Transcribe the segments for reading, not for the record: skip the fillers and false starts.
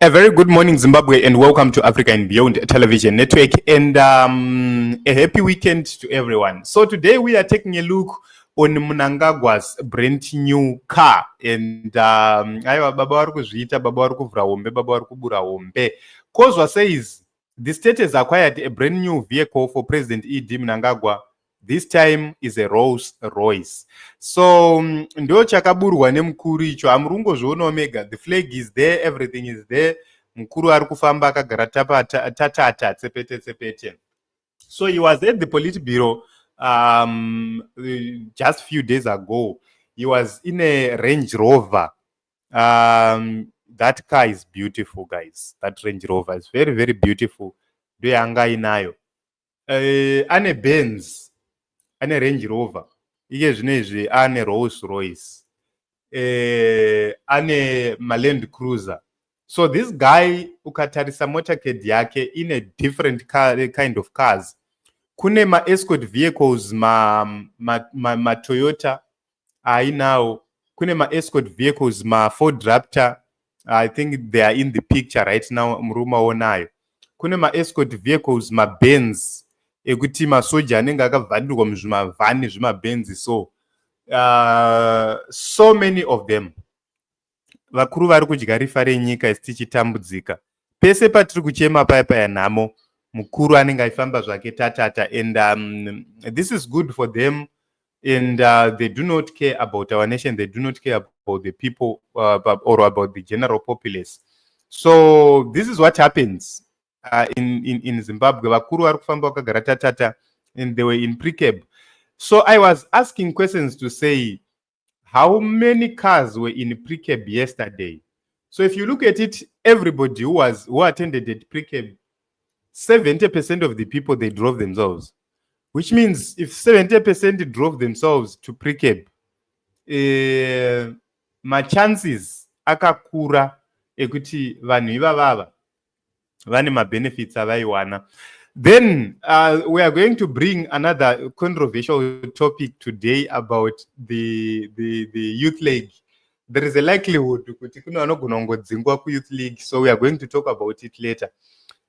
A very good morning, Zimbabwe, and welcome to Africa and Beyond Television Network, and a happy weekend to everyone. So today we are taking a look on Mnangagwa's brand new car, and aiwa baba vari kuzviita, baba vari kuvhura hombe, baba vari kubura hombe. Kozwa says the state has acquired a brand new vehicle for President E.D. Mnangagwa. This time is a Rolls Royce. So ndo chakaburwa nemukuru icho, amurungozviona omega. The flag is there, everything is there. Mukuru ari kufamba akagara tatata tsepete. So he was at the Politburo just a few days ago. He was in a Range Rover. That car is beautiful, guys. That Range Rover is very, very beautiful. Doyanga inayo. Ane Benz. Ane Range Rover. Iye zvinezvi ane Rolls Royce. Ane Land Cruiser. So this guy ukatarisa Motorcade yake in a different kind of cars. Kune ma-escort vehicles ma Toyota ainawo. Kune ma-escort vehicles ma Ford Raptor. I think they are in the picture right now. Mruma onayo. Kune ma-escort vehicles ma Benz. Ekuti masoja anenge akavharirwa muzvimavhani zvimabhenzi. So many of them. Vakuru vari kudya rifa renyika tichitambudzika. Pese patiri kuchema paya nhamo, mukuru anenge aifamba zvake tatata, and this is good for them, and they do not care about our nation, they do not care about the people or about the general populace. So this is what happens. In Zimbabwe, vakuru vari kufamba vakagara tatata, and they were in precab. So I was asking questions to say, how many cars were in precab yesterday? So if you look at it, everybody who attended at precab, 70% of the people, they drove themselves. Which means if 70% drove themselves to precab, my chances akakura ekuti vanhu ivavava vane ma-benefits avaiwana. Then we are going to bring another controversial topic today about the youth league. There is a likelihood kuti kuna vanogona kungodzingwa ku-youth league, so we are going to talk about it later.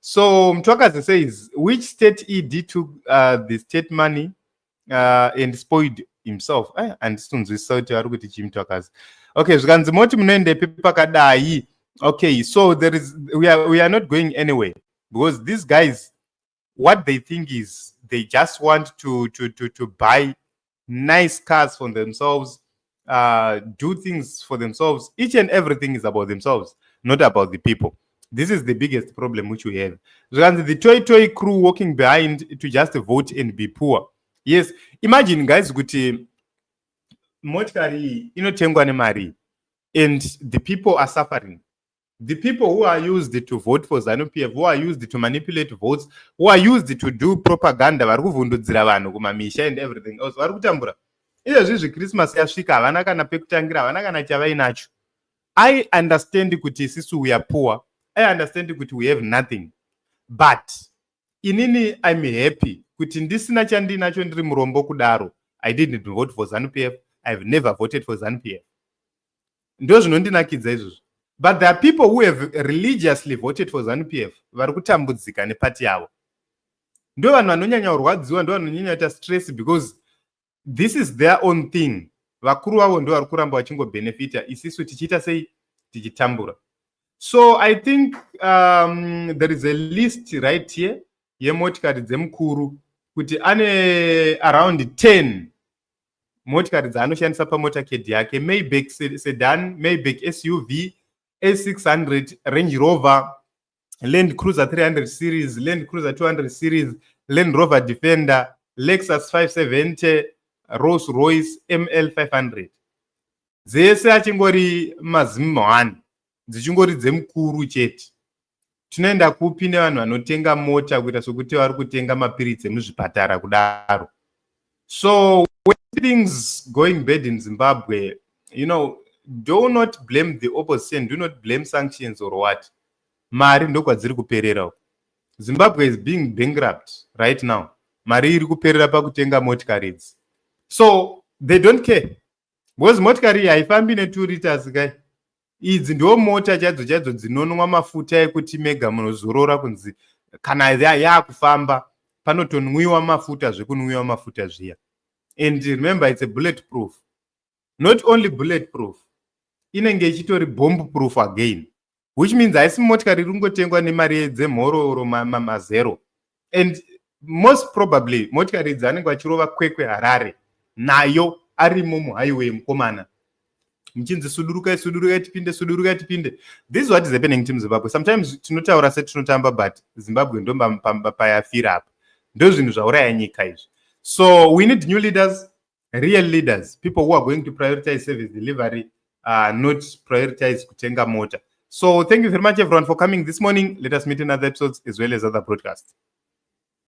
So Mtwakazi says, which state ED took the state money and spoiled himself? And stunzisa kuti vari kuti chi Mtwakazi. Okay, zvikanzi moti munoendepi pakadai. Okay, so we are not going anywhere, because these guys, what they think is they just want to buy nice cars for themselves, do things for themselves. Each and everything is about themselves, not about the people. This is the biggest problem which we have. The toy crew walking behind to just vote and be poor. Yes, imagine guys, kuti motikari inotengwa nemari, and the people are suffering. The people who are used to vote for ZANU-PF, who are used to manipulate votes, who are used to do propaganda, vari kuvhundudzira vanhu kumamisha and everything else, vari kutambura. Izvezvi Christmas yasvika, havana kana pekutangira, havana kana chavainacho. I understand kuti isusu we are poor. I understand kuti we have nothing. But inini I'm happy kuti ndisina chandinacho ndiri murombo kudaro. I didn't vote for ZANU-PF. I've never voted for ZANU-PF. Ndo zvinondinakidza izvozvo. But there are people who have religiously voted for ZANU-PF. Vari kutambudzika nepati yavo. Ndo vanhu vanonyanya kurwadziwa, ndo vanonyanya kuita stress, because this is their own thing. Vakuru vavo ndo vari kuramba vachingobenefita, isisu tichiita sei tichitambura. So I think there is a list right here yemotikari dzemukuru kuti ane around 10 motikari dzaanoshandisa pamotorcade yake: Maybach sedan, Maybach SUV, A600, Range Rover, Land Cruiser 300 series, Land Cruiser 200 series, Land Rover Defender, Lexus 570, Rolls Royce ML 500. Dzese achingori mazimhani, dzichingori dzemukuru chete. Tunoenda kupi nevanhu vanotenga mota kuita sokuti vari kutenga mapiritsi emuzvipatara kudaro. So when things going bad in Zimbabwe, do not blame the opposition, do not blame sanctions or what. Mari ndokwadziri kuperera. Zimbabwe is being bankrupt right now. Mari iri kuperera pakutenga motikari. So they don't care. Because motikari haifambi ne 2 liters guy. idzi ndiwo mota chadzo chadzo dzinonwa mafuta ekuti mega munozorora kunzi kana yaakufamba panotonwiwa mafuta zvekunwiwa mafuta zviya. And remember, it's a bulletproof. Not only bulletproof, inenge ichitori bomb proof again, which means haisi motikari ringotengwa nemari dzemhororo mazero. And most probably motikari dzanenge vachirova Kwekwe Harare nayo arimo muhighway mukomana mchinzi sudurukai tipinde. This is what is happening to Zimbabwe. Sometimes tinotaura setinotamba, but Zimbabwe ndo payafira apa. Ndo zvinhu zvauraya nyika izvi. So we need new leaders, real leaders, people who are going to prioritize service delivery, not prioritize kutenga mota. So thank you very much everyone for coming this morning. Let us meet in other episodes as well as other broadcasts.